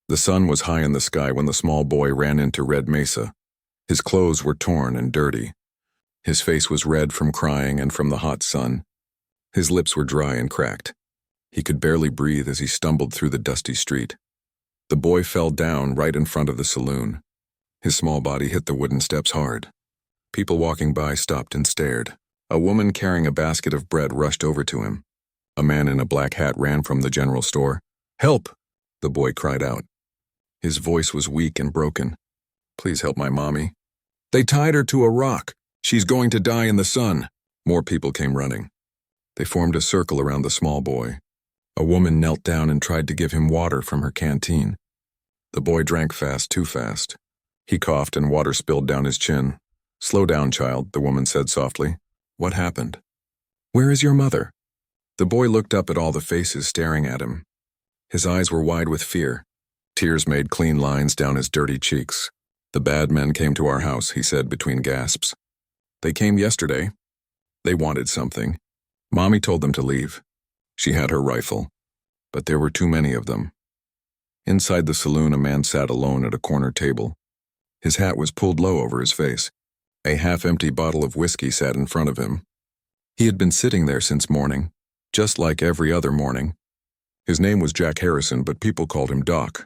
The sun was high in the sky when the small boy ran into Red Mesa. His clothes were torn and dirty. His face was red from crying and from the hot sun. His lips were dry and cracked. He could barely breathe as he stumbled through the dusty street. The boy fell down right in front of the saloon. His small body hit the wooden steps hard. People walking by stopped and stared. A woman carrying a basket of bread rushed over to him. A man in a black hat ran from the general store. "Help!" the boy cried out. His voice was weak and broken. "Please help my mommy. They tied her to a rock. She's going to die in the sun." More people came running. They formed a circle around the small boy. A woman knelt down and tried to give him water from her canteen. The boy drank fast, too fast. He coughed and water spilled down his chin. "Slow down, child," the woman said softly. "What happened?" "Where is your mother?" The boy looked up at all the faces staring at him. His eyes were wide with fear. Tears made clean lines down his dirty cheeks. "The bad men came to our house," he said between gasps. "They came yesterday. They wanted something. Mommy told them to leave. She had her rifle. But there were too many of them." Inside the saloon, a man sat alone at a corner table. His hat was pulled low over his face. A half-empty bottle of whiskey sat in front of him. He had been sitting there since morning, just like every other morning. His name was Jack Harrison, but people called him Doc.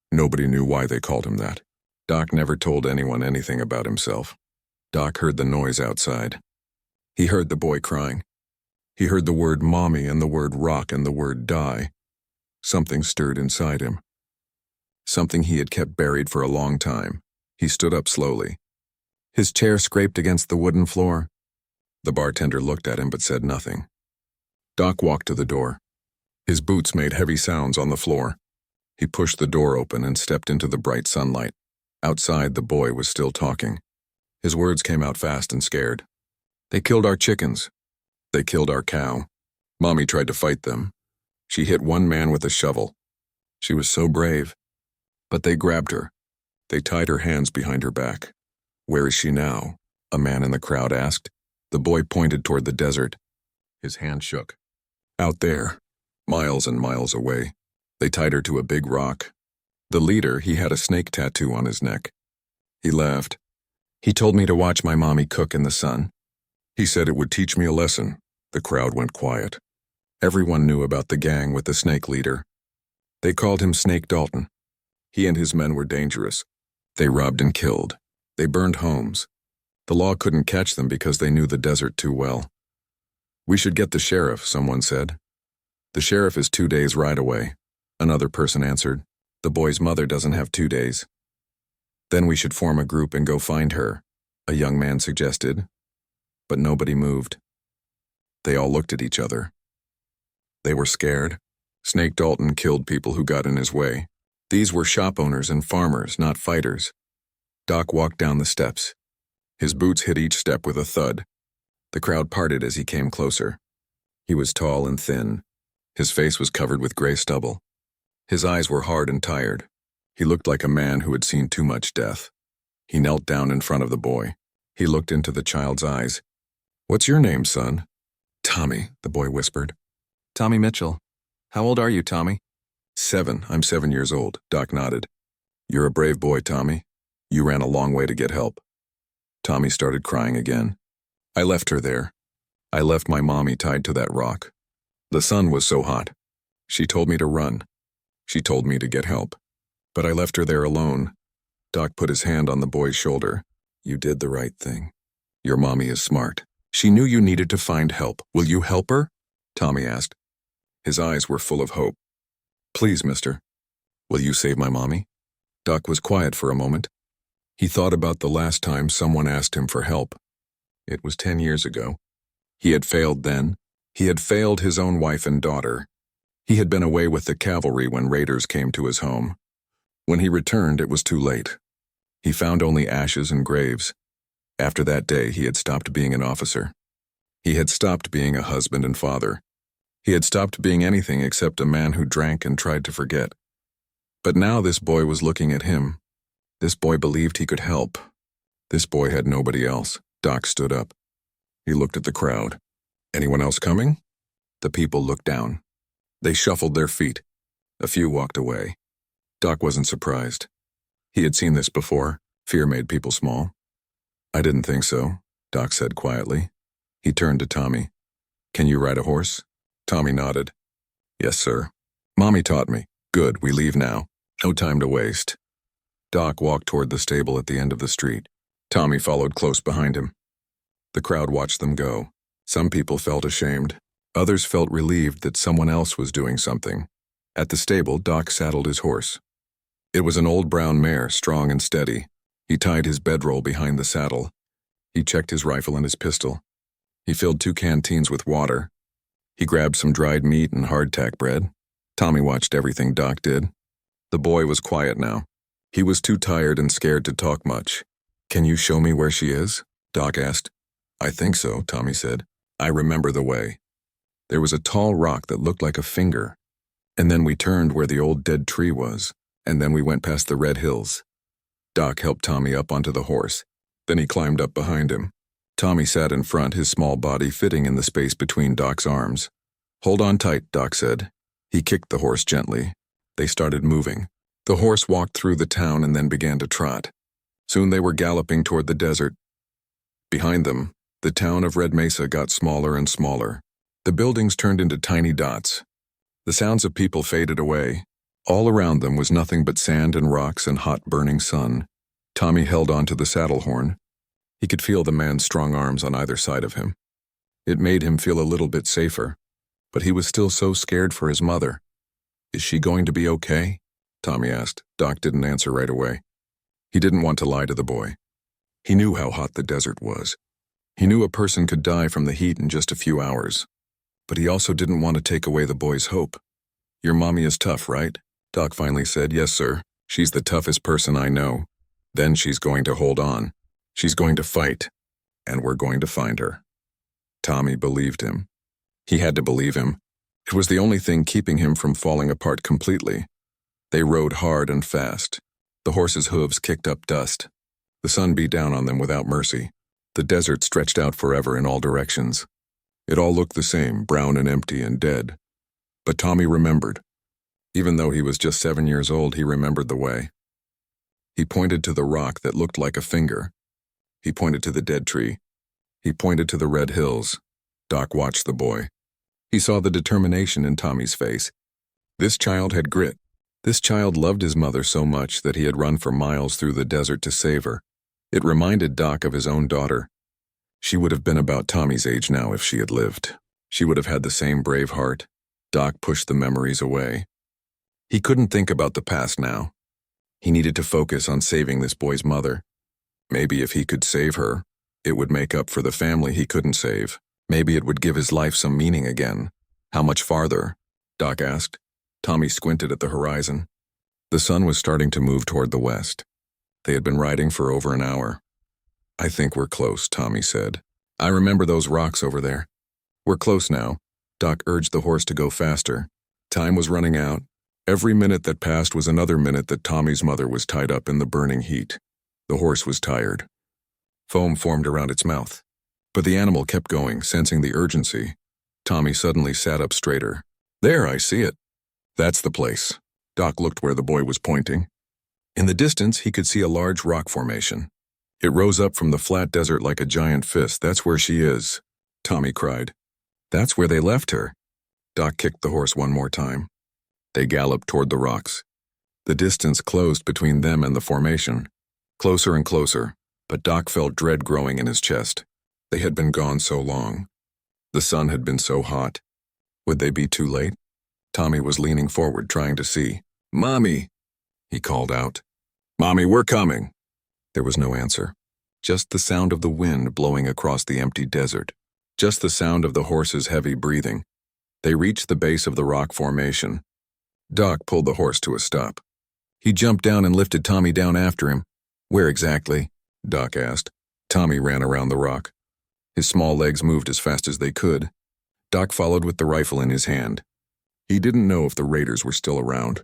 Nobody knew why they called him that. Doc never told anyone anything about himself. Doc heard the noise outside. He heard the boy crying. He heard the word mommy and the word rock and the word die. Something stirred inside him. Something he had kept buried for a long time. He stood up slowly. His chair scraped against the wooden floor. The bartender looked at him but said nothing. Doc walked to the door. His boots made heavy sounds on the floor. He pushed the door open and stepped into the bright sunlight. Outside, the boy was still talking. His words came out fast and scared. "They killed our chickens. They killed our cow. Mommy tried to fight them. She hit one man with a shovel. She was so brave. But they grabbed her. They tied her hands behind her back." "Where is she now?" a man in the crowd asked. The boy pointed toward the desert. His hand shook. "Out there, miles and miles away. They tied her to a big rock. The leader, he had a snake tattoo on his neck." He laughed. "He told me to watch my mommy cook in the sun. He said it would teach me a lesson." The crowd went quiet. Everyone knew about the gang with the snake leader. They called him Snake Dalton. He and his men were dangerous. They robbed and killed. They burned homes. The law couldn't catch them because they knew the desert too well. "We should get the sheriff," someone said. "The sheriff is 2 days' ride away," another person answered. "The boy's mother doesn't have 2 days." "Then we should form a group and go find her," a young man suggested. But nobody moved. They all looked at each other. They were scared. Snake Dalton killed people who got in his way. These were shop owners and farmers, not fighters. Doc walked down the steps. His boots hit each step with a thud. The crowd parted as he came closer. He was tall and thin. His face was covered with gray stubble. His eyes were hard and tired. He looked like a man who had seen too much death. He knelt down in front of the boy. He looked into the child's eyes. "What's your name, son?" "Tommy," the boy whispered. "Tommy Mitchell. How old are you, Tommy?" "7. I'm 7 years old," Doc nodded. "You're a brave boy, Tommy. You ran a long way to get help." Tommy started crying again. "I left her there. I left my mommy tied to that rock. The sun was so hot. She told me to run. She told me to get help. But I left her there alone." Doc put his hand on the boy's shoulder. "You did the right thing. Your mommy is smart. She knew you needed to find help. Will you help her?" Tommy asked. His eyes were full of hope. "Please, mister. Will you save my mommy?" Doc was quiet for a moment. He thought about the last time someone asked him for help. It was 10 years ago. He had failed then. He had failed his own wife and daughter. He had been away with the cavalry when raiders came to his home. When he returned, it was too late. He found only ashes and graves. After that day, he had stopped being an officer. He had stopped being a husband and father. He had stopped being anything except a man who drank and tried to forget. But now this boy was looking at him. This boy believed he could help. This boy had nobody else. Doc stood up. He looked at the crowd. "Anyone else coming?" The people looked down. They shuffled their feet. A few walked away. Doc wasn't surprised. He had seen this before. Fear made people small. I didn't think so, Doc said quietly. He turned to Tommy. Can you ride a horse? Tommy nodded. Yes, sir. Mommy taught me. Good, we leave now. No time to waste. Doc walked toward the stable at the end of the street. Tommy followed close behind him. The crowd watched them go. Some people felt ashamed. Others felt relieved that someone else was doing something. At the stable, Doc saddled his horse. It was an old brown mare, strong and steady. He tied his bedroll behind the saddle. He checked his rifle and his pistol. He filled 2 canteens with water. He grabbed some dried meat and hardtack bread. Tommy watched everything Doc did. The boy was quiet now. He was too tired and scared to talk much. Can you show me where she is? Doc asked. I think so, Tommy said. I remember the way. There was a tall rock that looked like a finger. And then we turned where the old dead tree was, and then we went past the red hills. Doc helped Tommy up onto the horse. Then he climbed up behind him. Tommy sat in front, his small body fitting in the space between Doc's arms. Hold on tight, Doc said. He kicked the horse gently. They started moving. The horse walked through the town and then began to trot. Soon they were galloping toward the desert. Behind them, the town of Red Mesa got smaller and smaller. The buildings turned into tiny dots. The sounds of people faded away. All around them was nothing but sand and rocks and hot burning sun. Tommy held onto the saddle horn. He could feel the man's strong arms on either side of him. It made him feel a little bit safer, but he was still so scared for his mother. Is she going to be okay? Tommy asked. Doc didn't answer right away. He didn't want to lie to the boy. He knew how hot the desert was. He knew a person could die from the heat in just a few hours. But he also didn't want to take away the boy's hope. Your mommy is tough, right? Doc finally said, yes, sir. She's the toughest person I know. Then she's going to hold on. She's going to fight. And we're going to find her. Tommy believed him. He had to believe him. It was the only thing keeping him from falling apart completely. They rode hard and fast. The horse's hooves kicked up dust. The sun beat down on them without mercy. The desert stretched out forever in all directions. It all looked the same, brown and empty and dead. But Tommy remembered. Even though he was just 7 years old, he remembered the way. He pointed to the rock that looked like a finger. He pointed to the dead tree. He pointed to the red hills. Doc watched the boy. He saw the determination in Tommy's face. This child had grit. This child loved his mother so much that he had run for miles through the desert to save her. It reminded Doc of his own daughter. She would have been about Tommy's age now if she had lived. She would have had the same brave heart. Doc pushed the memories away. He couldn't think about the past now. He needed to focus on saving this boy's mother. Maybe if he could save her, it would make up for the family he couldn't save. Maybe it would give his life some meaning again. How much farther? Doc asked. Tommy squinted at the horizon. The sun was starting to move toward the west. They had been riding for over an hour. I think we're close, Tommy said. I remember those rocks over there. We're close now. Doc urged the horse to go faster. Time was running out. Every minute that passed was another minute that Tommy's mother was tied up in the burning heat. The horse was tired. Foam formed around its mouth. But the animal kept going, sensing the urgency. Tommy suddenly sat up straighter. There, I see it. That's the place. Doc looked where the boy was pointing. In the distance, he could see a large rock formation. It rose up from the flat desert like a giant fist. That's where she is, Tommy cried. That's where they left her. Doc kicked the horse one more time. They galloped toward the rocks. The distance closed between them and the formation. Closer and closer, but Doc felt dread growing in his chest. They had been gone so long. The sun had been so hot. Would they be too late? Tommy was leaning forward, trying to see. Mommy, he called out. Mommy, we're coming. There was no answer. Just the sound of the wind blowing across the empty desert. Just the sound of the horse's heavy breathing. They reached the base of the rock formation. Doc pulled the horse to a stop. He jumped down and lifted Tommy down after him. Where exactly? Doc asked. Tommy ran around the rock. His small legs moved as fast as they could. Doc followed with the rifle in his hand. He didn't know if the raiders were still around.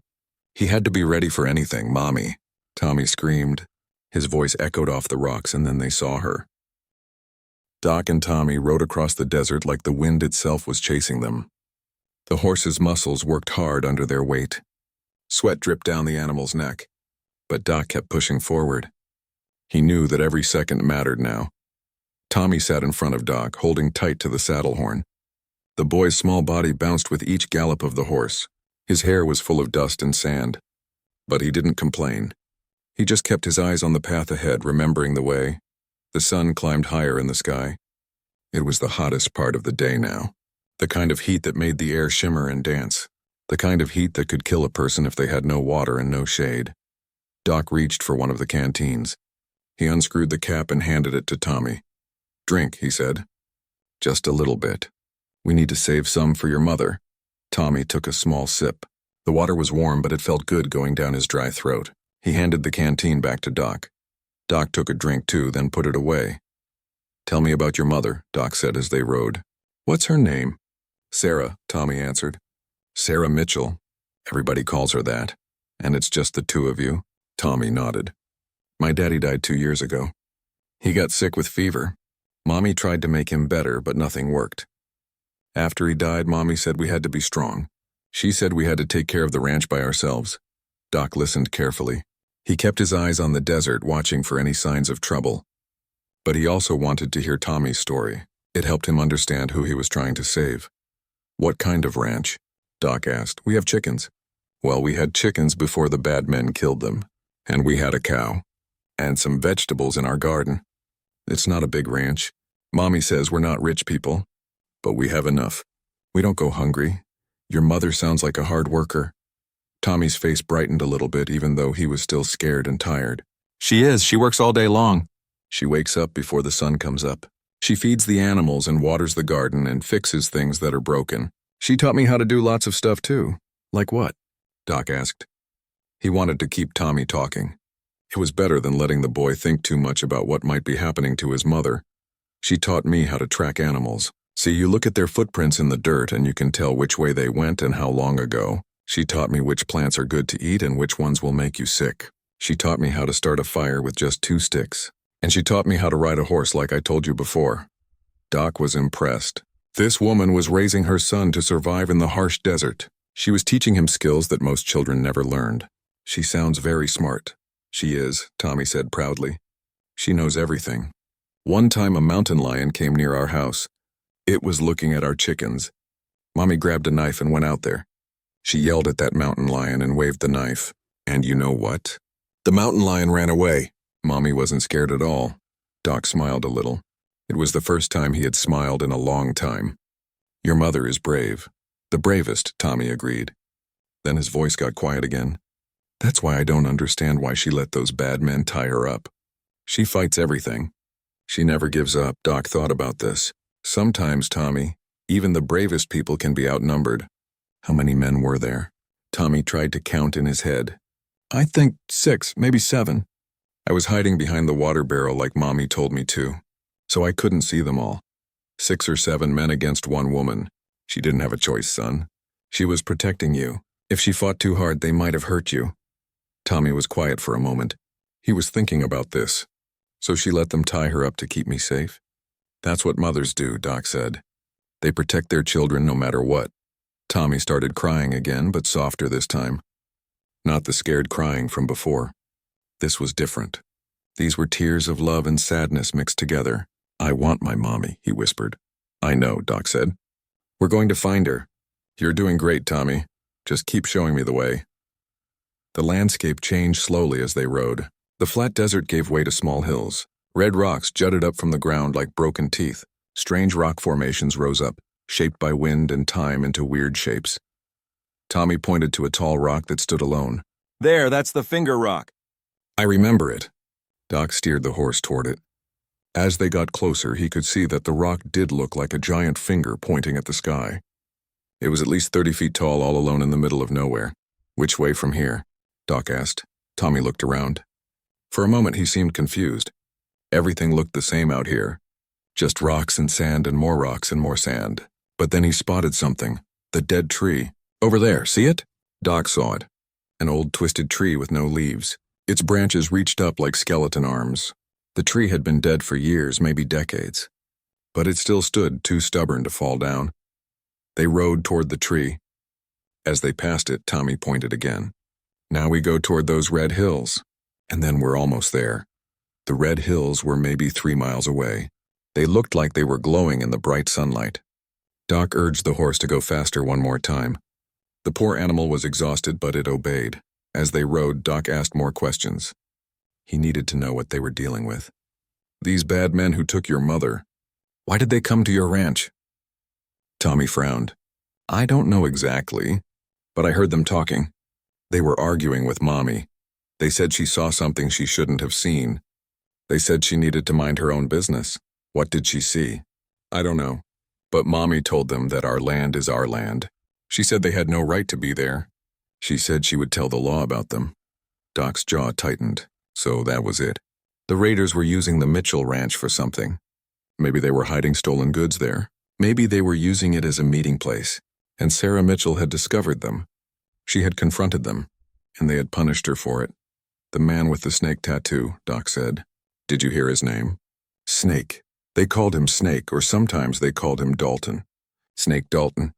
He had to be ready for anything, Mommy. Tommy screamed. His voice echoed off the rocks, and then they saw her. Doc and Tommy rode across the desert like the wind itself was chasing them. The horse's muscles worked hard under their weight. Sweat dripped down the animal's neck, but Doc kept pushing forward. He knew that every second mattered now. Tommy sat in front of Doc, holding tight to the saddle horn. The boy's small body bounced with each gallop of the horse. His hair was full of dust and sand, but he didn't complain. He just kept his eyes on the path ahead, remembering the way. The sun climbed higher in the sky. It was the hottest part of the day now. The kind of heat that made the air shimmer and dance. The kind of heat that could kill a person if they had no water and no shade. Doc reached for one of the canteens. He unscrewed the cap and handed it to Tommy. "Drink," he said. "Just a little bit. We need to save some for your mother." Tommy took a small sip. The water was warm, but it felt good going down his dry throat. He handed the canteen back to Doc. Doc took a drink too, then put it away. "Tell me about your mother," Doc said as they rode. "What's her name?" "Sarah," Tommy answered. "Sarah Mitchell. Everybody calls her that. And it's just the two of you?" Tommy nodded. "My daddy died 2 years ago. He got sick with fever. Mommy tried to make him better, but nothing worked. After he died, Mommy said we had to be strong. She said we had to take care of the ranch by ourselves." Doc listened carefully. He kept his eyes on the desert, watching for any signs of trouble. But he also wanted to hear Tommy's story. It helped him understand who he was trying to save. "What kind of ranch?" Doc asked. "We have chickens." "Well, we had chickens before the bad men killed them. And we had a cow. And some vegetables in our garden. It's not a big ranch. Mommy says we're not rich people. But we have enough. We don't go hungry. Your mother sounds like a hard worker." Tommy's face brightened a little bit, even though he was still scared and tired. "She is. She works all day long. She wakes up before the sun comes up. She feeds the animals and waters the garden and fixes things that are broken. She taught me how to do lots of stuff too." "Like what?" Doc asked. He wanted to keep Tommy talking. It was better than letting the boy think too much about what might be happening to his mother. "She taught me how to track animals. See, you look at their footprints in the dirt and you can tell which way they went and how long ago. She taught me which plants are good to eat and which ones will make you sick. She taught me how to start a fire with just 2 sticks. And she taught me how to ride a horse like I told you before." Doc was impressed. This woman was raising her son to survive in the harsh desert. She was teaching him skills that most children never learned. "She sounds very smart." "She is," Tommy said proudly. "She knows everything. One time a mountain lion came near our house. It was looking at our chickens. Mommy grabbed a knife and went out there. She yelled at that mountain lion and waved the knife. And you know what? The mountain lion ran away. Mommy wasn't scared at all." Doc smiled a little. It was the first time he had smiled in a long time. "Your mother is brave." "The bravest," Tommy agreed. Then his voice got quiet again. "That's why I don't understand why she let those bad men tie her up. She fights everything. She never gives up." Doc thought about this. "Sometimes, Tommy, even the bravest people can be outnumbered." "How many men were there?" Tommy tried to count in his head. "I think 6, maybe 7. I was hiding behind the water barrel like Mommy told me to, so I couldn't see them all. 6 or 7 men against 1 woman. She didn't have a choice, son. She was protecting you. If she fought too hard, they might have hurt you." Tommy was quiet for a moment. He was thinking about this. "So she let them tie her up to keep me safe?" "That's what mothers do," Doc said. "They protect their children no matter what." Tommy started crying again, but softer this time. Not the scared crying from before. This was different. These were tears of love and sadness mixed together. "I want my mommy," he whispered. "I know," Doc said. "We're going to find her. You're doing great, Tommy. Just keep showing me the way." The landscape changed slowly as they rode. The flat desert gave way to small hills. Red rocks jutted up from the ground like broken teeth. Strange rock formations rose up, shaped by wind and time into weird shapes. Tommy pointed to a tall rock that stood alone. "There, that's the finger rock." "I remember it." Doc steered the horse toward it. As they got closer, he could see that the rock did look like a giant finger pointing at the sky. It was at least 30 feet tall, all alone in the middle of nowhere. "Which way from here?" Doc asked. Tommy looked around. For a moment he seemed confused. Everything looked the same out here. Just rocks and sand and more rocks and more sand. But then he spotted something. The dead tree. "Over there, see it?" Doc saw it. An old twisted tree with no leaves. Its branches reached up like skeleton arms. The tree had been dead for years, maybe decades. But it still stood, too stubborn to fall down. They rode toward the tree. As they passed it, Tommy pointed again. Now we go toward those red hills. And then we're almost there. The red hills were maybe 3 miles away. They looked like they were glowing in the bright sunlight. Doc urged the horse to go faster one more time. The poor animal was exhausted, but it obeyed. As they rode, Doc asked more questions. He needed to know what they were dealing with. These bad men who took your mother, why did they come to your ranch? Tommy frowned. I don't know exactly, but I heard them talking. They were arguing with Mommy. They said she saw something she shouldn't have seen. They said she needed to mind her own business. What did she see? I don't know. But Mommy told them that our land is our land. She said they had no right to be there. She said she would tell the law about them. Doc's jaw tightened. So that was it. The raiders were using the Mitchell ranch for something. Maybe they were hiding stolen goods there. Maybe they were using it as a meeting place, and Sarah Mitchell had discovered them. She had confronted them, and they had punished her for it. The man with the snake tattoo, Doc said. Did you hear his name? Snake. They called him Snake, or sometimes they called him Dalton. Snake Dalton.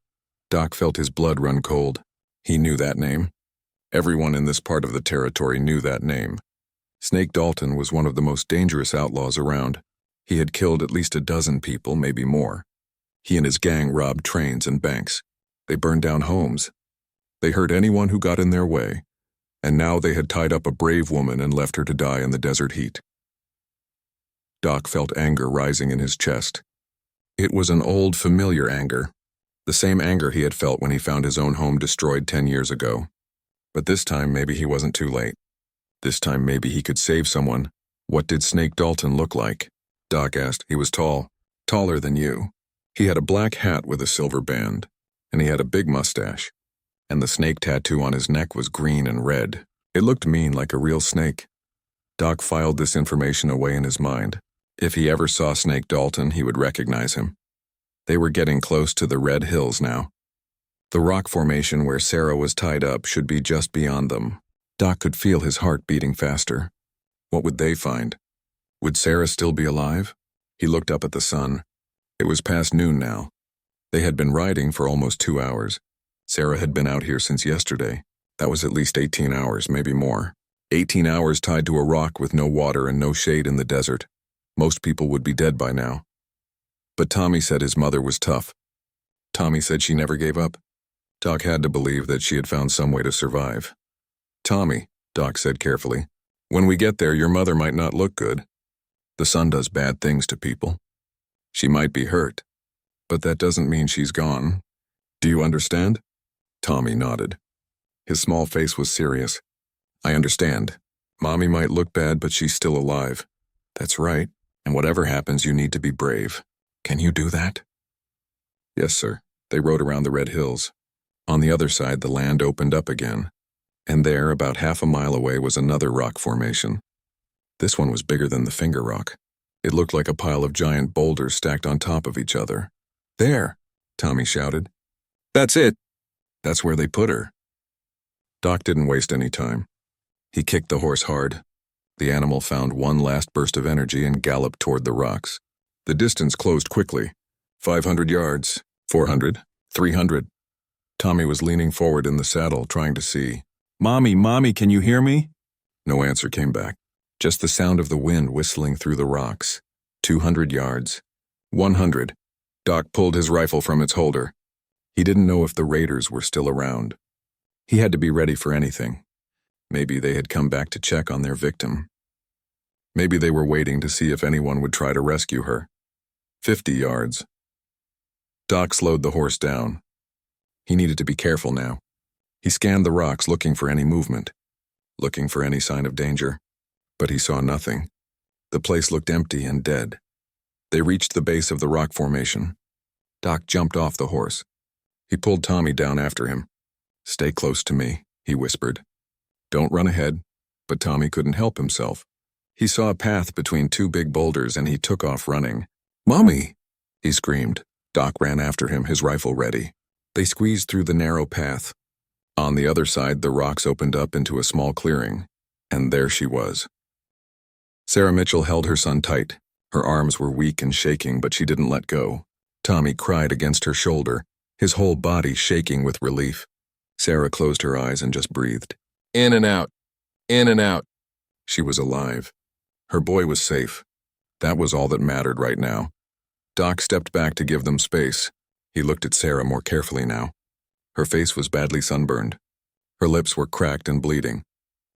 Doc felt his blood run cold. He knew that name. Everyone in this part of the territory knew that name. Snake Dalton was one of the most dangerous outlaws around. He had killed at least a dozen people, maybe more. He and his gang robbed trains and banks. They burned down homes. They hurt anyone who got in their way. And now they had tied up a brave woman and left her to die in the desert heat. Doc felt anger rising in his chest. It was an old, familiar anger. The same anger he had felt when he found his own home destroyed 10 years ago. But this time maybe he wasn't too late. This time maybe he could save someone. What did Snake Dalton look like? Doc asked. He was tall. Taller than you. He had a black hat with a silver band. And he had a big mustache. And the snake tattoo on his neck was green and red. It looked mean, like a real snake. Doc filed this information away in his mind. If he ever saw Snake Dalton, he would recognize him. They were getting close to the red hills now. The rock formation where Sarah was tied up should be just beyond them. Doc could feel his heart beating faster. What would they find? Would Sarah still be alive? He looked up at the sun. It was past noon now. They had been riding for almost 2 hours. Sarah had been out here since yesterday. That was at least 18 hours, maybe more. 18 hours tied to a rock with no water and no shade in the desert. Most people would be dead by now. But Tommy said his mother was tough. Tommy said she never gave up. Doc had to believe that she had found some way to survive. Tommy, Doc said carefully, when we get there, your mother might not look good. The sun does bad things to people. She might be hurt, but that doesn't mean she's gone. Do you understand? Tommy nodded. His small face was serious. I understand. Mommy might look bad, but she's still alive. That's right. And whatever happens, you need to be brave. Can you do that? Yes, sir. They rode around the red hills. On the other side, the land opened up again. And there, about half a mile away, was another rock formation. This one was bigger than the finger rock. It looked like a pile of giant boulders stacked on top of each other. There, Tommy shouted. That's it. That's where they put her. Doc didn't waste any time. He kicked the horse hard. The animal found one last burst of energy and galloped toward the rocks. The distance closed quickly. 500 yards, 400, 300. Tommy was leaning forward in the saddle, trying to see. Mommy, can you hear me? No answer came back. Just the sound of the wind whistling through the rocks. 200 yards. 100. Doc pulled his rifle from its holder. He didn't know if the raiders were still around. He had to be ready for anything. Maybe they had come back to check on their victim. Maybe they were waiting to see if anyone would try to rescue her. 50 yards. Doc slowed the horse down. He needed to be careful now. He scanned the rocks looking for any movement, looking for any sign of danger. But he saw nothing. The place looked empty and dead. They reached the base of the rock formation. Doc jumped off the horse. He pulled Tommy down after him. Stay close to me, he whispered. Don't run ahead. But Tommy couldn't help himself. He saw a path between two big boulders and he took off running. Mommy! He screamed. Doc ran after him, his rifle ready. They squeezed through the narrow path. On the other side, the rocks opened up into a small clearing. And there she was. Sarah Mitchell held her son tight. Her arms were weak and shaking, but she didn't let go. Tommy cried against her shoulder, his whole body shaking with relief. Sarah closed her eyes and just breathed. In and out. In and out. She was alive. Her boy was safe. That was all that mattered right now. Doc stepped back to give them space. He looked at Sarah more carefully now. Her face was badly sunburned. Her lips were cracked and bleeding.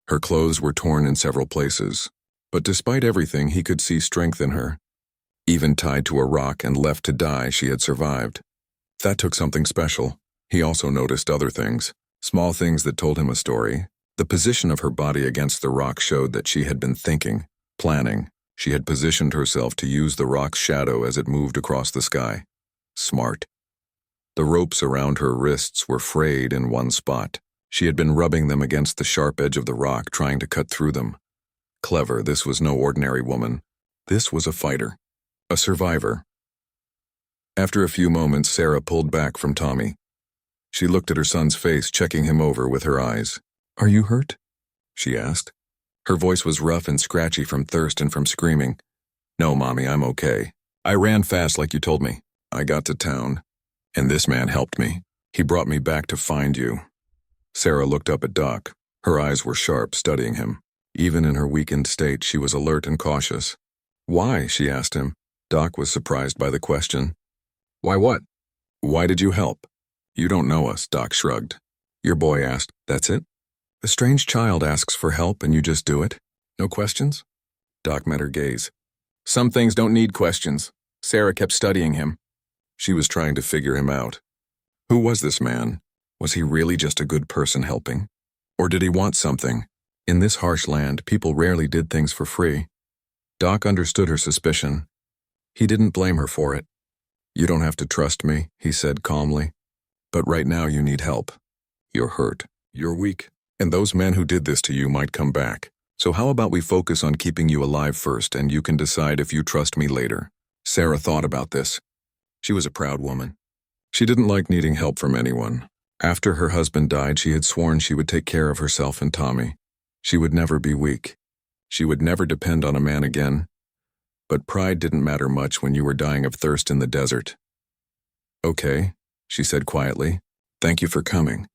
Her clothes were torn in several places. But despite everything, he could see strength in her. Even tied to a rock and left to die, she had survived. That took something special. He also noticed other things, small things that told him a story. The position of her body against the rock showed that she had been thinking, planning. She had positioned herself to use the rock's shadow as it moved across the sky. Smart. The ropes around her wrists were frayed in one spot. She had been rubbing them against the sharp edge of the rock, trying to cut through them. Clever, this was no ordinary woman. This was a fighter. A survivor. After a few moments, Sarah pulled back from Tommy. She looked at her son's face, checking him over with her eyes. "Are you hurt?" she asked. Her voice was rough and scratchy from thirst and from screaming. "No, Mommy, I'm okay. I ran fast like you told me. I got to town, and this man helped me. He brought me back to find you." Sarah looked up at Doc. Her eyes were sharp, studying him. Even in her weakened state, she was alert and cautious. "Why?" she asked him. Doc was surprised by the question. "Why what?" "Why did you help?" "You don't know us," Doc shrugged. Your boy asked, "That's it? A strange child asks for help and you just do it? No questions?" Doc met her gaze. "Some things don't need questions." Sarah kept studying him. She was trying to figure him out. Who was this man? Was he really just a good person helping? Or did he want something? In this harsh land, people rarely did things for free. Doc understood her suspicion. He didn't blame her for it. "You don't have to trust me," he said calmly. "But right now you need help. You're hurt. You're weak. And those men who did this to you might come back. So how about we focus on keeping you alive first, and you can decide if you trust me later." Sarah thought about this. She was a proud woman. She didn't like needing help from anyone. After her husband died, she had sworn she would take care of herself and Tommy. She would never be weak. She would never depend on a man again. But pride didn't matter much when you were dying of thirst in the desert. "Okay," she said quietly. "Thank you for coming.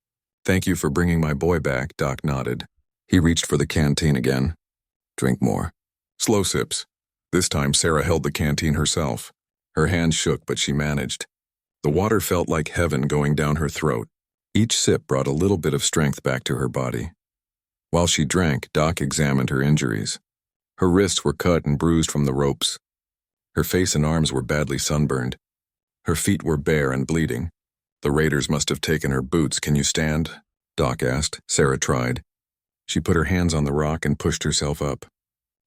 Thank you for bringing my boy back," Doc nodded. He reached for the canteen again. "Drink more." Slow sips. This time Sarah held the canteen herself. Her hands shook, but she managed. The water felt like heaven going down her throat. Each sip brought a little bit of strength back to her body. While she drank, Doc examined her injuries. Her wrists were cut and bruised from the ropes. Her face and arms were badly sunburned. Her feet were bare and bleeding. The raiders must have taken her boots. "Can you stand?" Doc asked. Sarah tried. She put her hands on the rock and pushed herself up.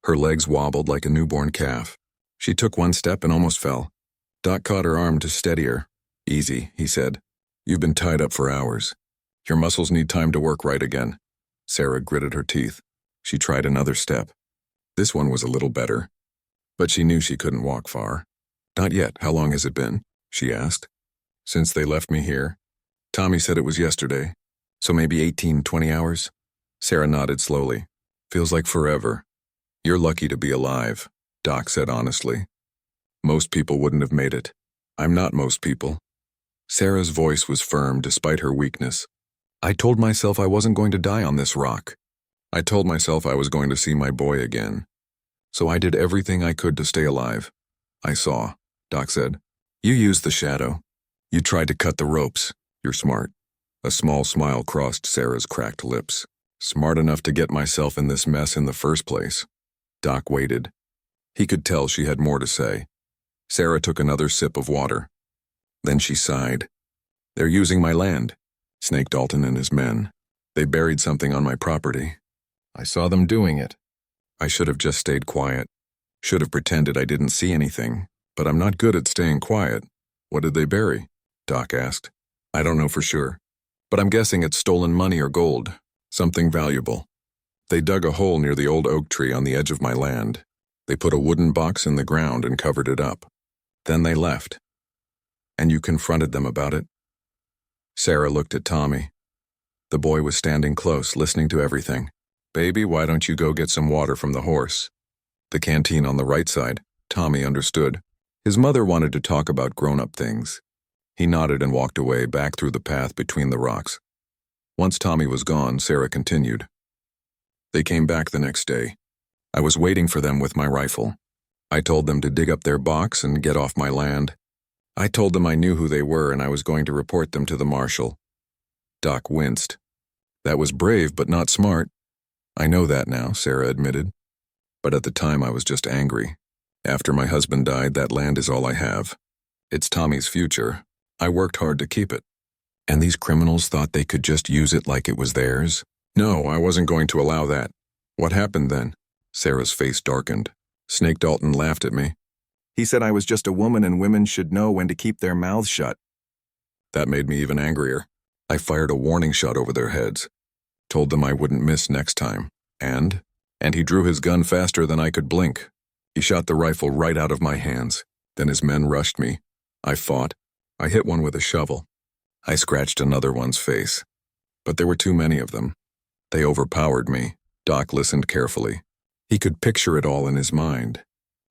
Her legs wobbled like a newborn calf. She took one step and almost fell. Doc caught her arm to steady her. "Easy," he said. "You've been tied up for hours. Your muscles need time to work right again." Sarah gritted her teeth. She tried another step. This one was a little better. But she knew she couldn't walk far. "Not yet. How long has it been?" she asked. "Since they left me here. Tommy said it was yesterday. So maybe 18, 20 hours?" Sarah nodded slowly. "Feels like forever." "You're lucky to be alive," Doc said honestly. "Most people wouldn't have made it. I'm not most people." Sarah's voice was firm despite her weakness. "I told myself I wasn't going to die on this rock. I told myself I was going to see my boy again. So I did everything I could to stay alive." "I saw," Doc said. "You used the shadow. You tried to cut the ropes. You're smart." A small smile crossed Sarah's cracked lips. "Smart enough to get myself in this mess in the first place." Doc waited. He could tell she had more to say. Sarah took another sip of water. Then she sighed. "They're using my land. Snake Dalton and his men. They buried something on my property. I saw them doing it. I should have just stayed quiet. Should have pretended I didn't see anything. But I'm not good at staying quiet." "What did they bury?" Doc asked. "I don't know for sure. But I'm guessing it's stolen money or gold. Something valuable. They dug a hole near the old oak tree on the edge of my land. They put a wooden box in the ground and covered it up. Then they left." "And you confronted them about it?" Sarah looked at Tommy. The boy was standing close, listening to everything. "Baby, why don't you go get some water from the horse?" "The canteen on the right side." Tommy understood. His mother wanted to talk about grown-up things. He nodded and walked away, back through the path between the rocks. Once Tommy was gone, Sarah continued. They came back the next day. I was waiting for them with my rifle. I told them to dig up their box and get off my land. I told them I knew who they were and I was going to report them to the marshal. Doc winced. That was brave but not smart. I know that now, Sarah admitted. But at the time I was just angry. After my husband died, that land is all I have. It's Tommy's future. I worked hard to keep it. And these criminals thought they could just use it like it was theirs? No, I wasn't going to allow that. What happened then? Sarah's face darkened. Snake Dalton laughed at me. He said I was just a woman and women should know when to keep their mouths shut. That made me even angrier. I fired a warning shot over their heads. Told them I wouldn't miss next time. And he drew his gun faster than I could blink. He shot the rifle right out of my hands. Then his men rushed me. I fought. I hit one with a shovel. I scratched another one's face. But there were too many of them. They overpowered me. Doc listened carefully. He could picture it all in his mind.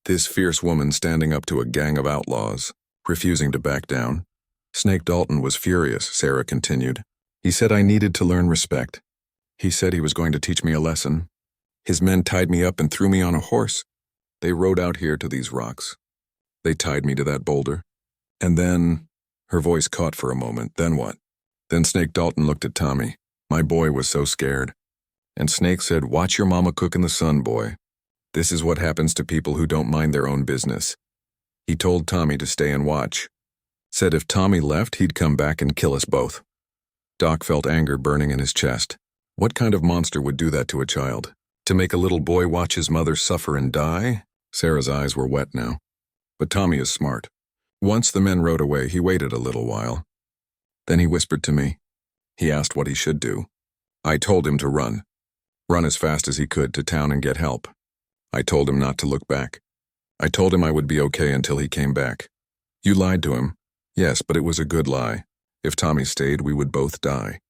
This fierce woman standing up to a gang of outlaws, refusing to back down. Snake Dalton was furious, Sarah continued. He said I needed to learn respect. He said he was going to teach me a lesson. His men tied me up and threw me on a horse. They rode out here to these rocks. They tied me to that boulder. And then, her voice caught for a moment, then what? Then Snake Dalton looked at Tommy. My boy was so scared. And Snake said, watch your mama cook in the sun, boy. This is what happens to people who don't mind their own business. He told Tommy to stay and watch. Said if Tommy left, he'd come back and kill us both. Doc felt anger burning in his chest. What kind of monster would do that to a child? To make a little boy watch his mother suffer and die? Sarah's eyes were wet now. But Tommy is smart. Once the men rode away, he waited a little while. Then he whispered to me. He asked what he should do. I told him to run. Run as fast as he could to town and get help. I told him not to look back. I told him I would be okay until he came back. You lied to him. Yes, but it was a good lie. If Tommy stayed, we would both die.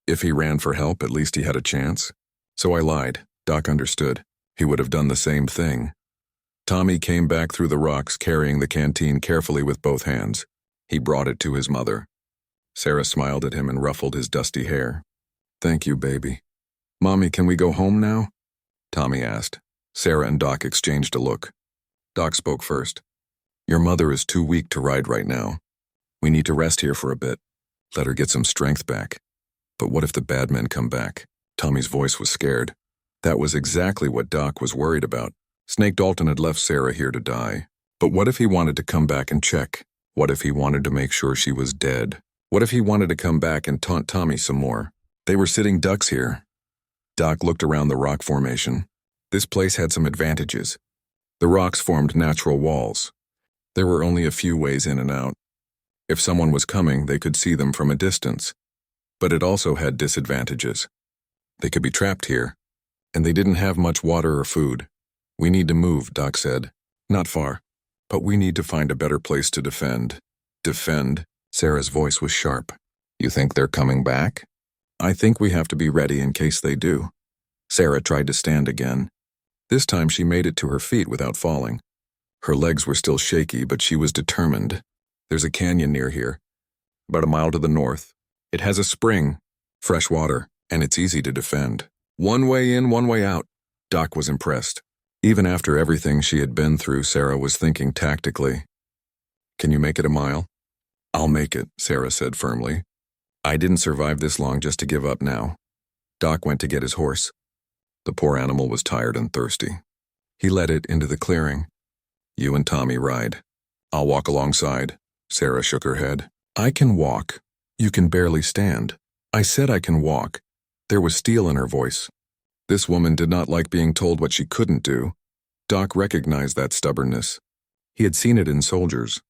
If he ran for help, at least he had a chance. So I lied. Doc understood. He would have done the same thing. Tommy came back through the rocks carrying the canteen carefully with both hands. He brought it to his mother. Sarah smiled at him and ruffled his dusty hair. Thank you, baby. Mommy, can we go home now? Tommy asked. Sarah and Doc exchanged a look. Doc spoke first. Your mother is too weak to ride right now. We need to rest here for a bit. Let her get some strength back. But what if the bad men come back? Tommy's voice was scared. That was exactly what Doc was worried about. Snake Dalton had left Sarah here to die. But what if he wanted to come back and check? What if he wanted to make sure she was dead? What if he wanted to come back and taunt Tommy some more? They were sitting ducks here. Doc looked around the rock formation. This place had some advantages. The rocks formed natural walls. There were only a few ways in and out. If someone was coming, they could see them from a distance. But it also had disadvantages. They could be trapped here, and they didn't have much water or food. We need to move, Doc said. Not far, but we need to find a better place to defend. Defend? Sarah's voice was sharp. You think they're coming back? I think we have to be ready in case they do. Sarah tried to stand again. This time she made it to her feet without falling. Her legs were still shaky, but she was determined. There's a canyon near here, about a mile to the north. It has a spring, fresh water, and it's easy to defend. One way in, one way out. Doc was impressed. Even after everything she had been through, Sarah was thinking tactically. Can you make it a mile? I'll make it, Sarah said firmly. I didn't survive this long just to give up now. Doc went to get his horse. The poor animal was tired and thirsty. He led it into the clearing. You and Tommy ride. I'll walk alongside. Sarah shook her head. I can walk. You can barely stand. I said I can walk. There was steel in her voice. This woman did not like being told what she couldn't do. Doc recognized that stubbornness. He had seen it in soldiers.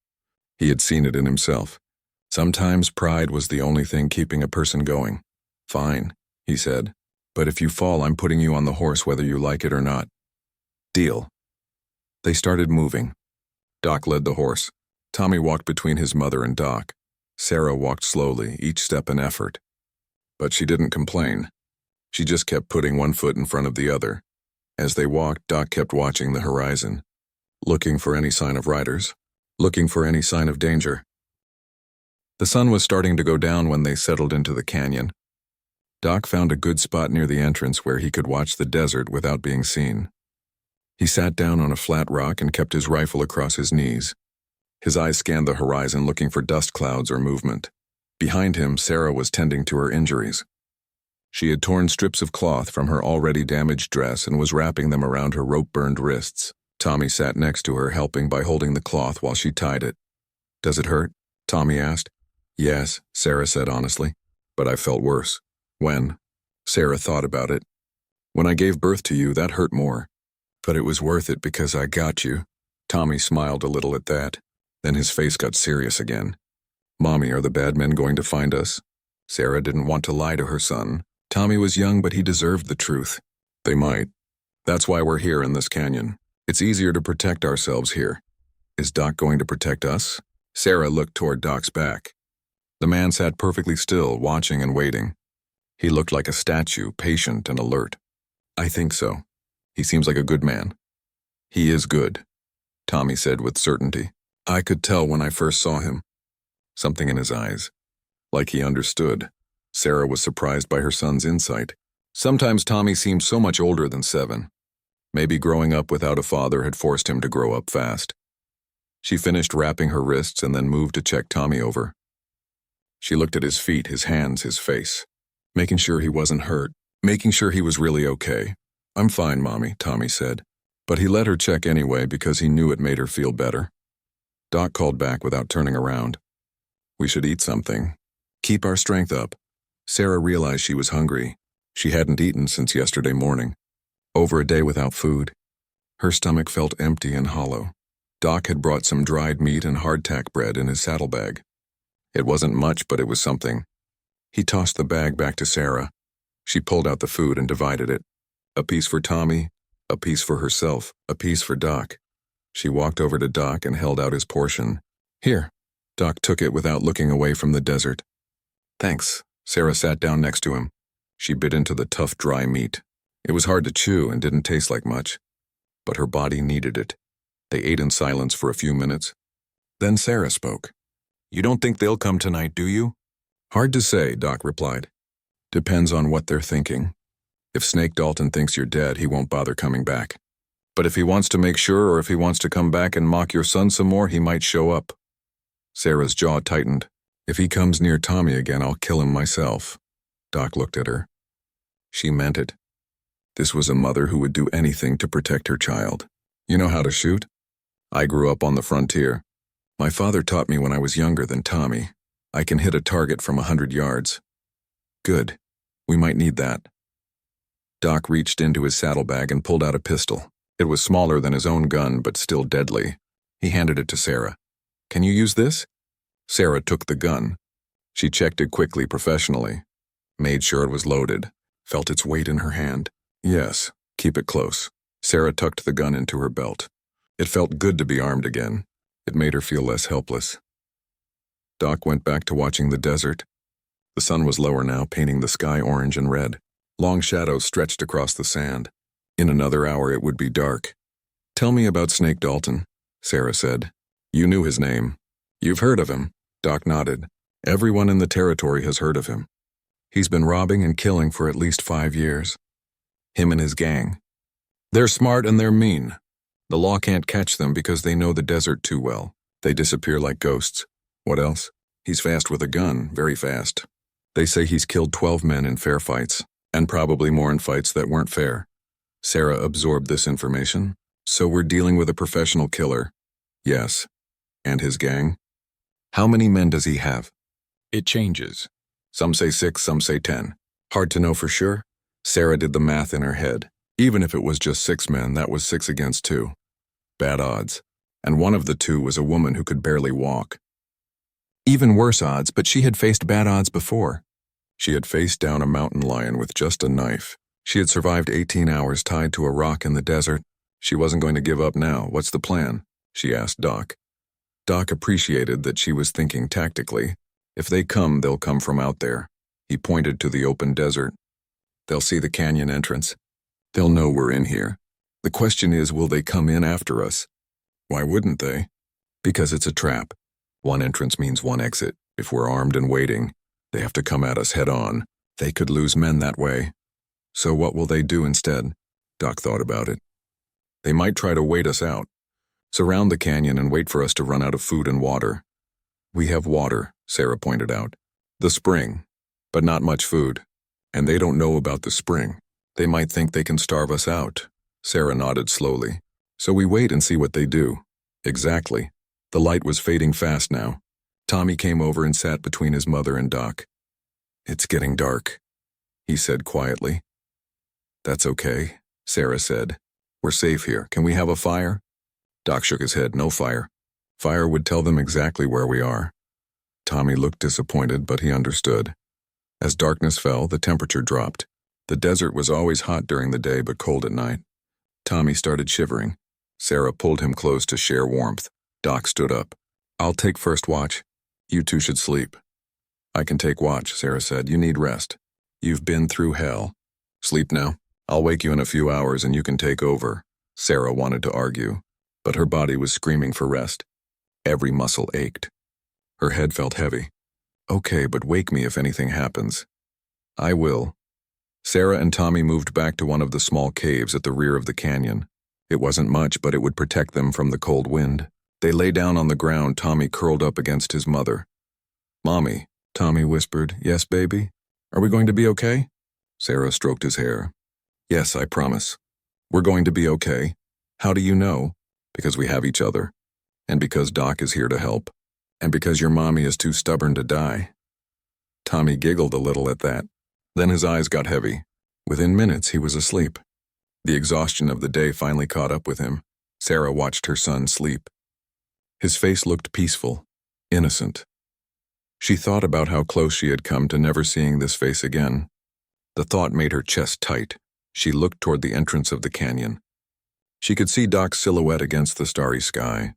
He had seen it in himself. Sometimes pride was the only thing keeping a person going. Fine, he said. But if you fall, I'm putting you on the horse whether you like it or not. Deal. They started moving. Doc led the horse. Tommy walked between his mother and Doc. Sarah walked slowly, each step an effort. But she didn't complain. She just kept putting one foot in front of the other. As they walked, Doc kept watching the horizon, looking for any sign of riders, looking for any sign of danger. The sun was starting to go down when they settled into the canyon. Doc found a good spot near the entrance where he could watch the desert without being seen. He sat down on a flat rock and kept his rifle across his knees. His eyes scanned the horizon looking for dust clouds or movement. Behind him, Sarah was tending to her injuries. She had torn strips of cloth from her already damaged dress and was wrapping them around her rope-burned wrists. Tommy sat next to her, helping by holding the cloth while she tied it. "Does it hurt?" Tommy asked. "Yes," Sarah said honestly, "but I felt worse." "When?" Sarah thought about it. "When I gave birth to you, that hurt more. But it was worth it because I got you." Tommy smiled a little at that. Then his face got serious again. "Mommy, are the bad men going to find us?" Sarah didn't want to lie to her son. Tommy was young, but he deserved the truth. "They might. That's why we're here in this canyon. It's easier to protect ourselves here." "Is Doc going to protect us?" Sarah looked toward Doc's back. The man sat perfectly still, watching and waiting. He looked like a statue, patient and alert. "I think so. He seems like a good man." "He is good," Tommy said with certainty. "I could tell when I first saw him." Something in his eyes. Like he understood. Sarah was surprised by her son's insight. Sometimes Tommy seemed so much older than 7. Maybe growing up without a father had forced him to grow up fast. She finished wrapping her wrists and then moved to check Tommy over. She looked at his feet, his hands, his face, making sure he wasn't hurt, making sure he was really okay. "I'm fine, Mommy," Tommy said. But he let her check anyway because he knew it made her feel better. Doc called back without turning around. "We should eat something. Keep our strength up." Sarah realized she was hungry. She hadn't eaten since yesterday morning. Over a day without food. Her stomach felt empty and hollow. Doc had brought some dried meat and hardtack bread in his saddlebag. It wasn't much, but it was something. He tossed the bag back to Sarah. She pulled out the food and divided it. A piece for Tommy, a piece for herself, a piece for Doc. She walked over to Doc and held out his portion. "Here." Doc took it without looking away from the desert. "Thanks." Sarah sat down next to him. She bit into the tough, dry meat. It was hard to chew and didn't taste like much. But her body needed it. They ate in silence for a few minutes. Then Sarah spoke. "You don't think they'll come tonight, do you?" "Hard to say," Doc replied. "Depends on what they're thinking. If Snake Dalton thinks you're dead, he won't bother coming back. But if he wants to make sure, or if he wants to come back and mock your son some more, he might show up." Sarah's jaw tightened. "If he comes near Tommy again, I'll kill him myself." Doc looked at her. She meant it. This was a mother who would do anything to protect her child. "You know how to shoot?" "I grew up on the frontier. My father taught me when I was younger than Tommy. I can hit a target from 100 yards. "Good. We might need that." Doc reached into his saddlebag and pulled out a pistol. It was smaller than his own gun, but still deadly. He handed it to Sarah. "Can you use this?" Sarah took the gun. She checked it quickly, professionally. Made sure it was loaded. Felt its weight in her hand. "Yes, keep it close." Sarah tucked the gun into her belt. It felt good to be armed again. It made her feel less helpless. Doc went back to watching the desert. The sun was lower now, painting the sky orange and red. Long shadows stretched across the sand. In another hour it would be dark. "Tell me about Snake Dalton," Sarah said. "You knew his name." "You've heard of him," Doc nodded. "Everyone in the territory has heard of him. He's been robbing and killing for at least 5 years. Him and his gang. They're smart and they're mean. The law can't catch them because they know the desert too well. They disappear like ghosts. What else? He's fast with a gun, very fast. They say he's killed 12 men in fair fights, and probably more in fights that weren't fair." Sarah absorbed this information. "So we're dealing with a professional killer." "Yes." "And his gang?" "How many men does he have?" "It changes. Some say 6, some say 10. Hard to know for sure." Sarah did the math in her head. Even if it was just 6 men, that was 6 against 2. Bad odds. And one of the 2 was a woman who could barely walk. Even worse odds, but she had faced bad odds before. She had faced down a mountain lion with just a knife. She had survived 18 hours tied to a rock in the desert. She wasn't going to give up now. "What's the plan?" she asked Doc. Doc appreciated that she was thinking tactically. If they come, they'll come from out there. He pointed to the open desert. "They'll see the canyon entrance. They'll know we're in here. The question is, will they come in after us?" "Why wouldn't they?" "Because it's a trap. One entrance means one exit. If we're armed and waiting, they have to come at us head on. They could lose men that way. So what will they do instead? Doc thought about it. They might try to wait us out, surround the canyon and wait for us to run out of food and water. We have water, Sarah pointed out. The spring, but not much food. And they don't know about the spring. They might think they can starve us out. Sarah nodded slowly. So we wait and see what they do. Exactly. The light was fading fast now. Tommy came over and sat between his mother and Doc. It's getting dark, he said quietly. That's okay, Sarah said. We're safe here. Can we have a fire? Doc shook his head. No fire. Fire would tell them exactly where we are. Tommy looked disappointed, but he understood. As darkness fell, the temperature dropped. The desert was always hot during the day but cold at night. Tommy started shivering. Sarah pulled him close to share warmth. Doc stood up. I'll take first watch. You two should sleep. I can take watch, Sarah said. You need rest. You've been through hell. Sleep now. I'll wake you in a few hours and you can take over. Sarah wanted to argue, but her body was screaming for rest. Every muscle ached. Her head felt heavy. Okay, but wake me if anything happens. I will. Sarah and Tommy moved back to one of the small caves at the rear of the canyon. It wasn't much, but it would protect them from the cold wind. They lay down on the ground, Tommy curled up against his mother. Mommy, Tommy whispered. Yes, baby? Are we going to be okay? Sarah stroked his hair. Yes, I promise. We're going to be okay. How do you know? Because we have each other. And because Doc is here to help. And because your mommy is too stubborn to die. Tommy giggled a little at that. Then his eyes got heavy. Within minutes, he was asleep. The exhaustion of the day finally caught up with him. Sarah watched her son sleep. His face looked peaceful, innocent. She thought about how close she had come to never seeing this face again. The thought made her chest tight. She looked toward the entrance of the canyon. She could see Doc's silhouette against the starry sky.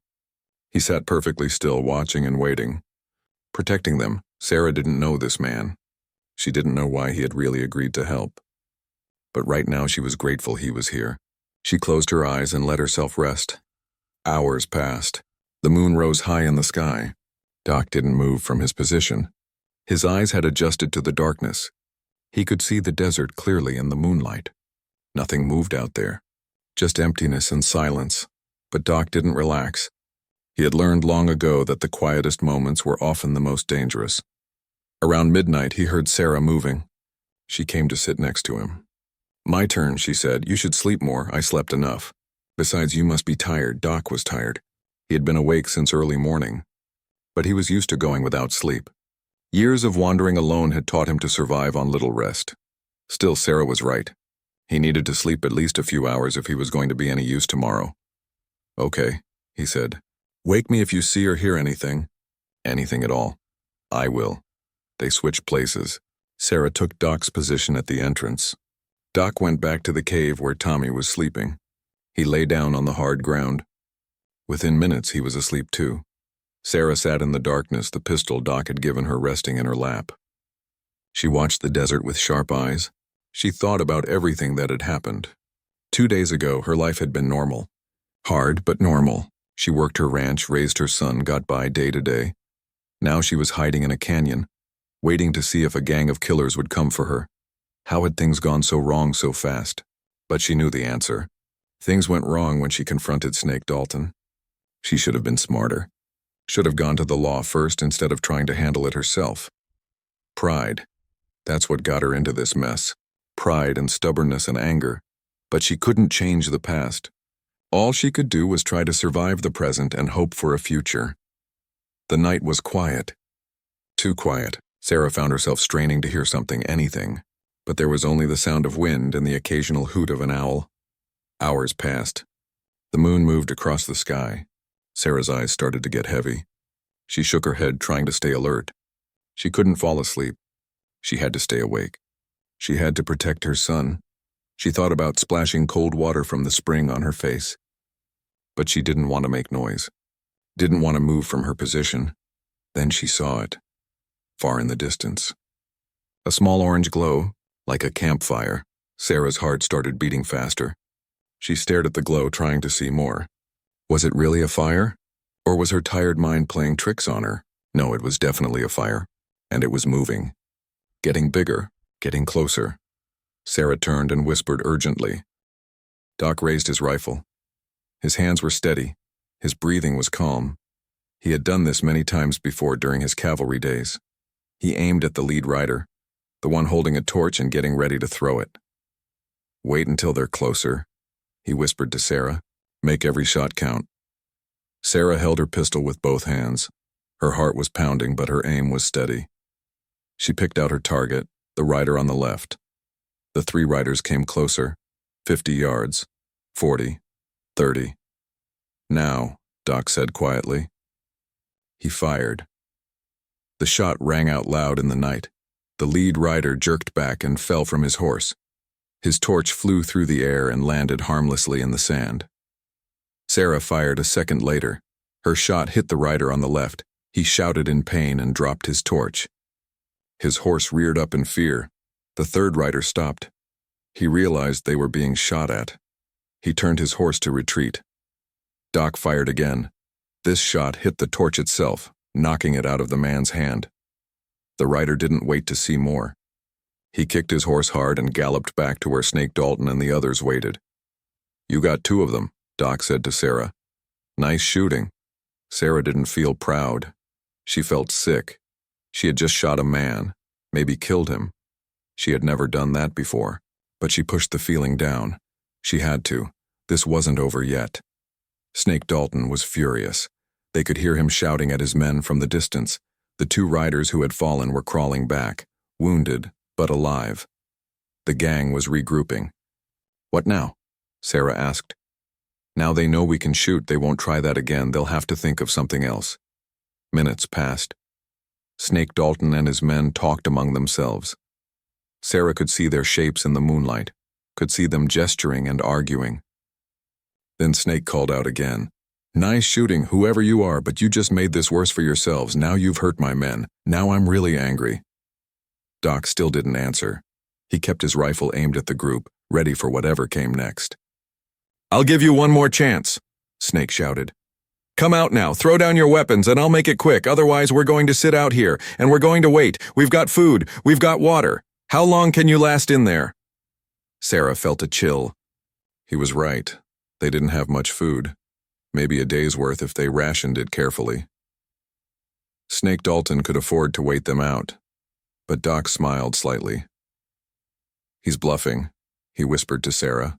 He sat perfectly still, watching and waiting. Protecting them, Sarah didn't know this man. She didn't know why he had really agreed to help. But right now she was grateful he was here. She closed her eyes and let herself rest. Hours passed. The moon rose high in the sky. Doc didn't move from his position. His eyes had adjusted to the darkness. He could see the desert clearly in the moonlight. Nothing moved out there. Just emptiness and silence. But Doc didn't relax. He had learned long ago that the quietest moments were often the most dangerous. Around midnight, he heard Sarah moving. She came to sit next to him. My turn, she said. You should sleep more. I slept enough. Besides, you must be tired. Doc was tired. He had been awake since early morning. But he was used to going without sleep. Years of wandering alone had taught him to survive on little rest. Still, Sarah was right. He needed to sleep at least a few hours if he was going to be any use tomorrow. Okay, he said. Wake me if you see or hear anything. Anything at all. I will. They switched places. Sarah took Doc's position at the entrance. Doc went back to the cave where Tommy was sleeping. He lay down on the hard ground. Within minutes, he was asleep too. Sarah sat in the darkness, the pistol Doc had given her resting in her lap. She watched the desert with sharp eyes. She thought about everything that had happened. 2 days ago, her life had been normal. Hard, but normal. She worked her ranch, raised her son, got by day to day. Now she was hiding in a canyon, waiting to see if a gang of killers would come for her. How had things gone so wrong so fast? But she knew the answer. Things went wrong when she confronted Snake Dalton. She should have been smarter. Should have gone to the law first instead of trying to handle it herself. Pride. That's what got her into this mess. Pride and stubbornness and anger. But she couldn't change the past. All she could do was try to survive the present and hope for a future. The night was quiet. Too quiet. Sarah found herself straining to hear something, anything. But there was only the sound of wind and the occasional hoot of an owl. Hours passed. The moon moved across the sky. Sarah's eyes started to get heavy. She shook her head, trying to stay alert. She couldn't fall asleep. She had to stay awake. She had to protect her son. She thought about splashing cold water from the spring on her face. But she didn't want to make noise. Didn't want to move from her position. Then she saw it. Far in the distance. A small orange glow, like a campfire. Sarah's heart started beating faster. She stared at the glow, trying to see more. Was it really a fire? Or was her tired mind playing tricks on her? No, it was definitely a fire. And it was moving. Getting bigger, Getting closer. Sarah turned and whispered urgently. Doc raised his rifle. His hands were steady. His breathing was calm. He had done this many times before during his cavalry days. He aimed at the lead rider, the one holding a torch and getting ready to throw it. Wait until they're closer, he whispered to Sarah. Make every shot count. Sarah held her pistol with both hands. Her heart was pounding, but her aim was steady. She picked out her target, the rider on the left. The 3 riders came closer, 50 yards, 40, 30. Now, Doc said quietly. He fired. The shot rang out loud in the night. The lead rider jerked back and fell from his horse. His torch flew through the air and landed harmlessly in the sand. Sarah fired a second later. Her shot hit the rider on the left. He shouted in pain and dropped his torch. His horse reared up in fear. The 3rd rider stopped. He realized they were being shot at. He turned his horse to retreat. Doc fired again. This shot hit the torch itself, knocking it out of the man's hand. The rider didn't wait to see more. He kicked his horse hard and galloped back to where Snake Dalton and the others waited. You got 2 of them, Doc said to Sarah. Nice shooting. Sarah didn't feel proud. She felt sick. She had just shot a man, maybe killed him. She had never done that before, but she pushed the feeling down. She had to. This wasn't over yet. Snake Dalton was furious. They could hear him shouting at his men from the distance. The 2 riders who had fallen were crawling back, wounded, but alive. The gang was regrouping. What now? Sarah asked. Now they know we can shoot, they won't try that again, they'll have to think of something else. Minutes passed. Snake Dalton and his men talked among themselves. Sarah could see their shapes in the moonlight, could see them gesturing and arguing. Then Snake called out again. Nice shooting, whoever you are, but you just made this worse for yourselves. Now you've hurt my men. Now I'm really angry. Doc still didn't answer. He kept his rifle aimed at the group, ready for whatever came next. I'll give you one more chance, Snake shouted. Come out now, throw down your weapons, and I'll make it quick. Otherwise, we're going to sit out here, and we're going to wait. We've got food, we've got water. How long can you last in there? Sarah felt a chill. He was right. They didn't have much food. Maybe a day's worth if they rationed it carefully. Snake Dalton could afford to wait them out, but Doc smiled slightly. He's bluffing, he whispered to Sarah.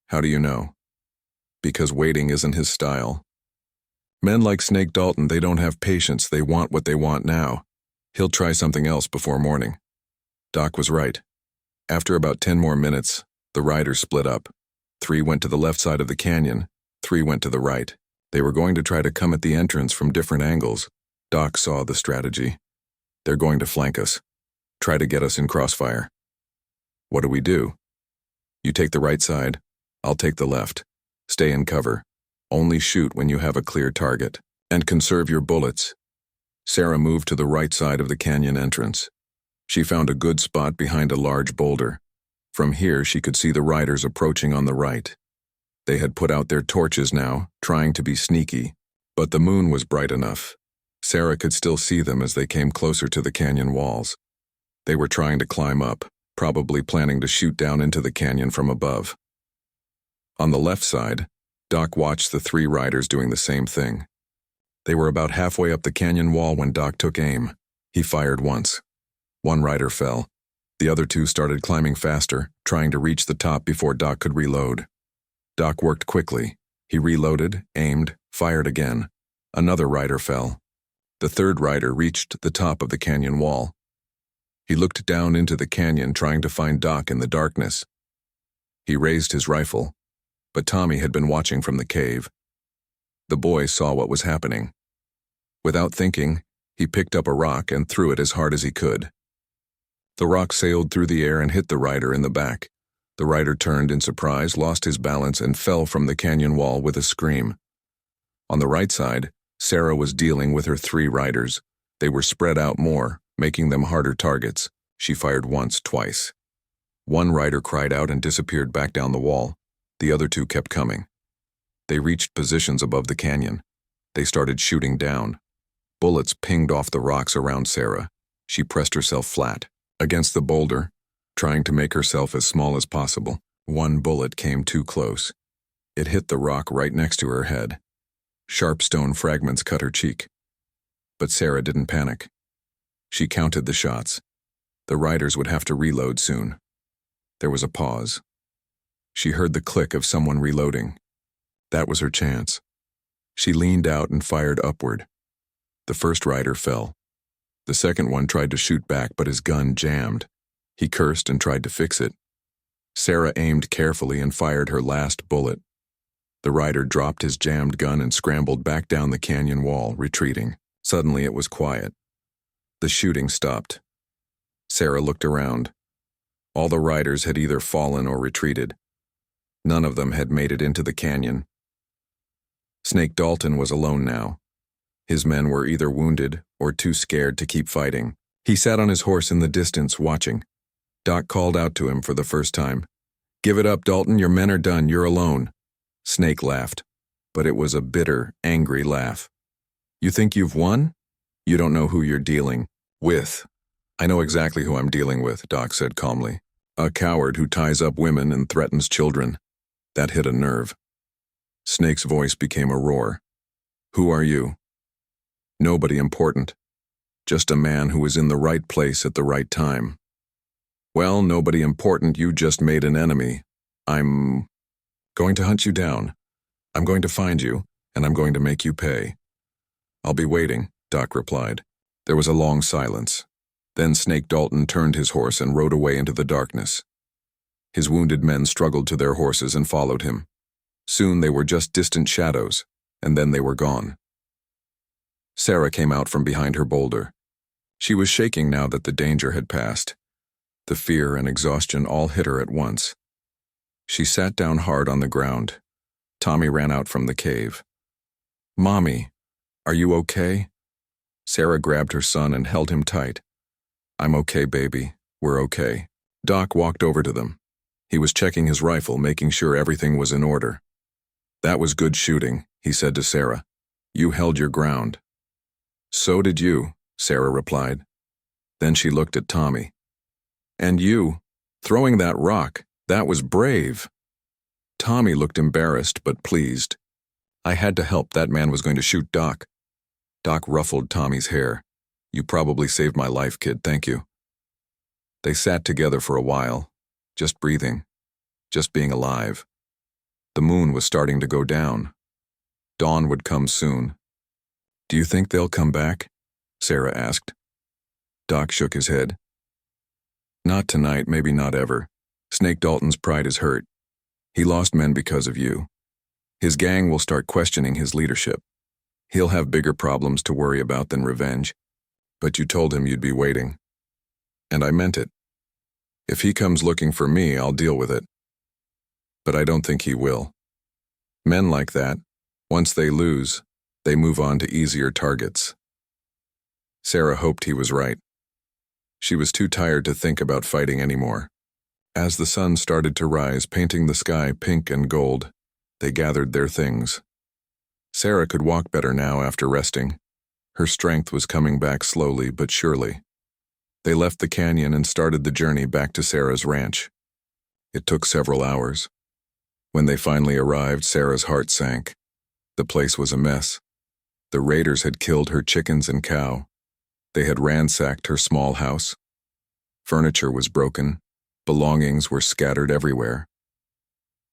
How do you know? Because waiting isn't his style. Men like Snake Dalton, they don't have patience, they want what they want now. He'll try something else before morning. Doc was right. After about 10 more minutes, the riders split up. 3 went to the left side of the canyon, 3 went to the right. They were going to try to come at the entrance from different angles. Doc saw the strategy. They're going to flank us. Try to get us in crossfire. What do? You take the right side, I'll take the left. Stay in cover. Only shoot when you have a clear target. And conserve your bullets. Sarah moved to the right side of the canyon entrance. She found a good spot behind a large boulder. From here she could see the riders approaching on the right. They had put out their torches now, trying to be sneaky, but the moon was bright enough. Sarah could still see them as they came closer to the canyon walls. They were trying to climb up, probably planning to shoot down into the canyon from above. On the left side, Doc watched the 3 riders doing the same thing. They were about halfway up the canyon wall when Doc took aim. He fired once. 1 rider fell. The other 2 started climbing faster, trying to reach the top before Doc could reload. Doc worked quickly. He reloaded, aimed, fired again. Another rider fell. The 3rd rider reached the top of the canyon wall. He looked down into the canyon, trying to find Doc in the darkness. He raised his rifle, but Tommy had been watching from the cave. The boy saw what was happening. Without thinking, he picked up a rock and threw it as hard as he could. The rock sailed through the air and hit the rider in the back. The rider turned in surprise, lost his balance, and fell from the canyon wall with a scream. On the right side, Sarah was dealing with her 3 riders. They were spread out more, making them harder targets. She fired once, twice. 1 rider cried out and disappeared back down the wall. The other 2 kept coming. They reached positions above the canyon. They started shooting down. Bullets pinged off the rocks around Sarah. She pressed herself flat. Against the boulder, trying to make herself as small as possible. One bullet came too close. It hit the rock right next to her head. Sharp stone fragments cut her cheek. But Sarah didn't panic. She counted the shots. The riders would have to reload soon. There was a pause. She heard the click of someone reloading. That was her chance. She leaned out and fired upward. The first rider fell. The second one tried to shoot back, but his gun jammed. He cursed and tried to fix it. Sarah aimed carefully and fired her last bullet. The rider dropped his jammed gun and scrambled back down the canyon wall, retreating. Suddenly it was quiet. The shooting stopped. Sarah looked around. All the riders had either fallen or retreated. None of them had made it into the canyon. Snake Dalton was alone now. His men were either wounded or too scared to keep fighting. He sat on his horse in the distance, watching. Doc called out to him for the first time. "Give it up, Dalton, your men are done, you're alone." Snake laughed, but it was a bitter, angry laugh. "You think you've won? You don't know who you're dealing with." "I know exactly who I'm dealing with," Doc said calmly. "A coward who ties up women and threatens children." That hit a nerve. Snake's voice became a roar. "Who are you?" "Nobody important. Just a man who was in the right place at the right time." "Well, nobody important, you just made an enemy. I'm going to hunt you down. I'm going to find you, and I'm going to make you pay." "I'll be waiting," Doc replied. There was a long silence. Then Snake Dalton turned his horse and rode away into the darkness. His wounded men struggled to their horses and followed him. Soon they were just distant shadows, and then they were gone. Sarah came out from behind her boulder. She was shaking now that the danger had passed. The fear and exhaustion all hit her at once. She sat down hard on the ground. Tommy ran out from the cave. "Mommy, are you okay?" Sarah grabbed her son and held him tight. "I'm okay, baby. We're okay." Doc walked over to them. He was checking his rifle, making sure everything was in order. "That was good shooting," he said to Sarah. "You held your ground." "So did you," Sarah replied. Then she looked at Tommy. "And you, throwing that rock, that was brave." Tommy looked embarrassed but pleased. "I had to help, that man was going to shoot Doc." Doc ruffled Tommy's hair. "You probably saved my life, kid, thank you." They sat together for a while, just breathing, just being alive. The moon was starting to go down. Dawn would come soon. "Do you think they'll come back?" Sarah asked. Doc shook his head. "Not tonight, maybe not ever. Snake Dalton's pride is hurt. He lost men because of you. His gang will start questioning his leadership. He'll have bigger problems to worry about than revenge. But you told him you'd be waiting. And I meant it. If he comes looking for me, I'll deal with it. But I don't think he will. Men like that, once they lose, they move on to easier targets." Sarah hoped he was right. She was too tired to think about fighting anymore. As the sun started to rise, painting the sky pink and gold, they gathered their things. Sarah could walk better now after resting. Her strength was coming back slowly but surely. They left the canyon and started the journey back to Sarah's ranch. It took several hours. When they finally arrived, Sarah's heart sank. The place was a mess. The raiders had killed her chickens and cow. They had ransacked her small house. Furniture was broken. Belongings were scattered everywhere.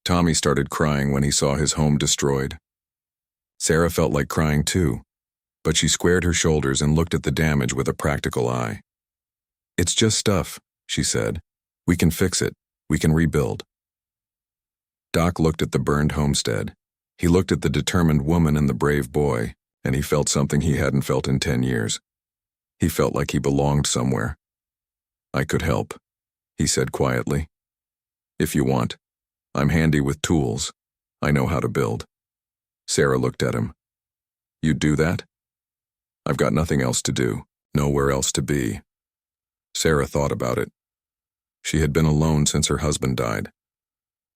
Tommy started crying when he saw his home destroyed. Sarah felt like crying too, but she squared her shoulders and looked at the damage with a practical eye. "It's just stuff," she said. "We can fix it. We can rebuild." Doc looked at the burned homestead. He looked at the determined woman and the brave boy, and he felt something he hadn't felt in 10 years. He felt like he belonged somewhere. "I could help," he said quietly. "If you want. I'm handy with tools. I know how to build." Sarah looked at him. "You'd do that?" "I've got nothing else to do, nowhere else to be." Sarah thought about it. She had been alone since her husband died.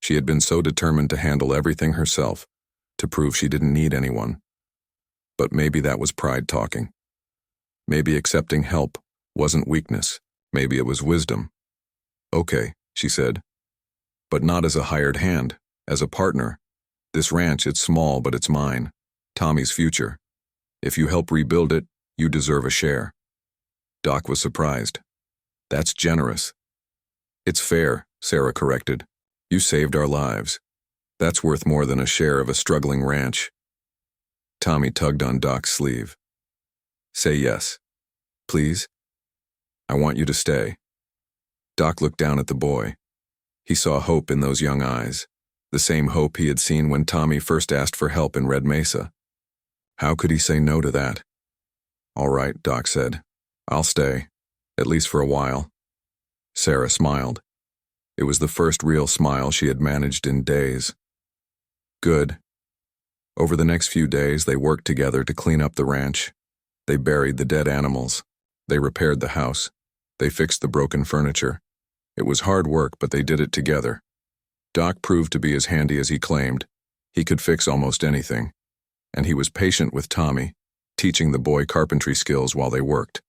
She had been so determined to handle everything herself, to prove she didn't need anyone. But maybe that was pride talking. Maybe accepting help wasn't weakness. Maybe it was wisdom. Okay, she said. But not as a hired hand, as a partner. This ranch, it's small, but it's mine. Tommy's future. If you help rebuild it, you deserve a share. Doc was surprised. That's generous. It's fair, Sarah corrected. You saved our lives. That's worth more than a share of a struggling ranch. Tommy tugged on Doc's sleeve. Say yes. Please? I want you to stay. Doc looked down at the boy. He saw hope in those young eyes, the same hope he had seen when Tommy first asked for help in Red Mesa. How could he say no to that? All right, Doc said. I'll stay, at least for a while. Sarah smiled. It was the first real smile she had managed in days. Good. Over the next few days, they worked together to clean up the ranch. They buried the dead animals. They repaired the house. They fixed the broken furniture. It was hard work, but they did it together. Doc proved to be as handy as he claimed. He could fix almost anything. And he was patient with Tommy, teaching the boy carpentry skills while they worked.